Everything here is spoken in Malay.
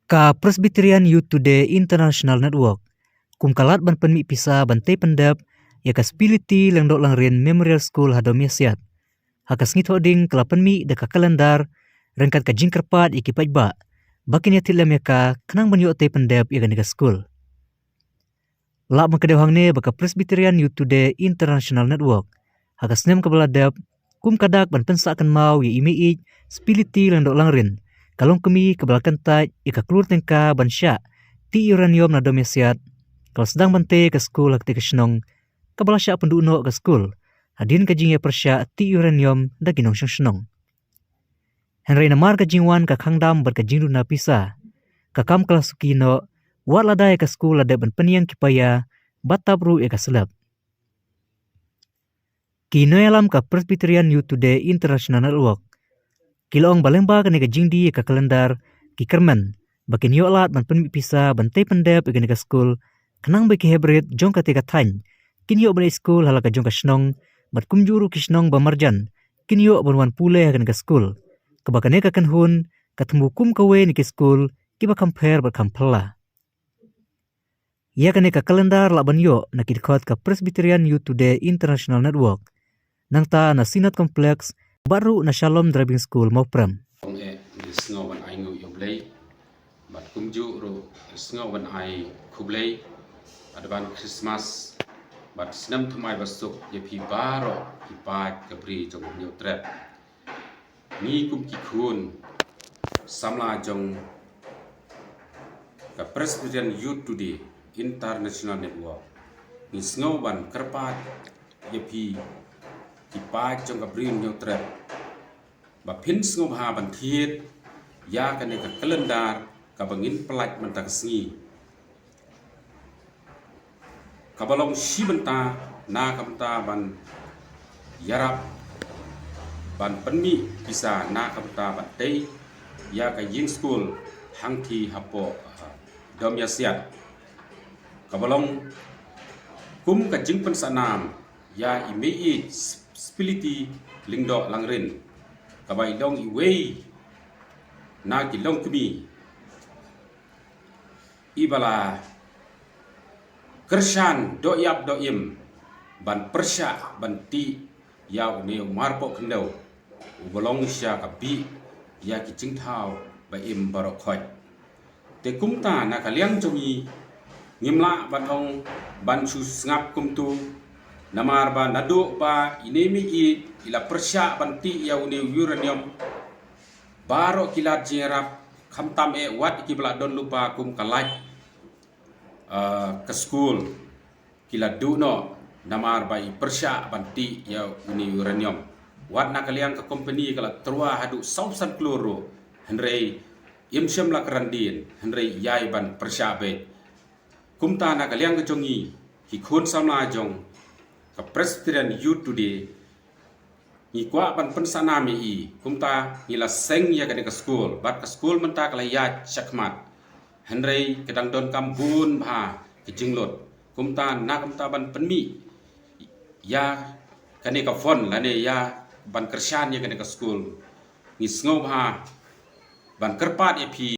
Ka Presbyterian Youth Today International Network, kum kalat ban penmi pisa bantai pendap, ya ka spiliti lang dok lang rin Memorial School hadomia siat. Hakas ngit hoding kala penmi deka kalendar, rengkat ka jingkerpat iki pajba, bakin ya tilam ya ka kenang banyo te pendap ya ka school. Lak mengkedewang ne baka Presbyterian Youth Today International Network, hakas nem kebeladap, kum kadak ban pensakan mau ya imiij, spiliti lang dok lang rin, kalong kami kebelakan taj ika keluar tengka ban syak ti uranium na domesiat kalau sedang bante ke skul hak te ke senong kabala syak penduno ke skul hadin ke jing ya persyak ti uranium da ginong senong Henry namar ke jingwan ka khangdam ber ke jingdu na pisa ka kam kelas sukino wat ladai ke skul ada ban peniang kipaya batab ru eka selap kino alam ka Presbyterian Youth Today International Network kilong balemba kene ka jingdi ka kalendar ki kerman bakin yo lat ban penmi pisa bantai pendep kene ka skul kenang beki hebret jong ka teka than kin yo ban skul hala ka jong ka snong bat kumjuru ki snong ba marjan kin yo ban wan pule kene ka skul ka bakane ka kanhun ka temu kum ka we ni ki skul ki ba compare ba kampla ya kene ka kalendar la ban yo na ki khot ka Presbyterian Youth Today International Network nangta na sinat complex baru na Shalom Driving School mau pram. Sngowan ai ngu yoblay, bat kumju ro sngowan ai kublay, adban Christmas, bat senam thumai basuk yepi baro hipat kabri jong nyotret. Ni kum kikun samla jong ka Presbyterian Youth Today International Network. Ni sngowan kerpat yepi hipat jong kabri nyotret. Bapin sngom ha ban thiet ya kan ka kalendar ka bangin pelaj mentak sngi kabalong shibenta na kamta ban yarap ban penmi bisa na kamta ban tei ya ka yin school hangthi hapo dom ya siat kabalong kum ka jingpen sanam ya imei spiliti lingdo langrin kabai long iwei na kilong kumi ibala kershan do yap do im ban persya ban ti ya ne marpo kendo ubolong sya kabi ya ki jingthau ba im barok khoi te kumta na kaliang jongi ngimla banong ban su ngap kumtu namar ba nado ba inemi i ila persya banti ya uni uranium baro kilat jerap khamtam e wat kibla don lupa kum kalaj ke school kilat duno namar ba i persya banti ya uni uranium wat na kaliang ke company kala trua hadu sausan kloro henrei imsyam la kerandin henrei yai ban persya be kumta na kaliang ke jongi hikun sama jong ka Presbyterian Youth Today ni kwa pan pensana mi i kumta ila seng ya ka school bat ka school menta kala ya chakmat henrei kedang don kambun bha ke jinglot kumta na kumta ban penmi ya kane ka fon lane ya ban kershan ya ka school ni sngo bha ban kerpat ya pi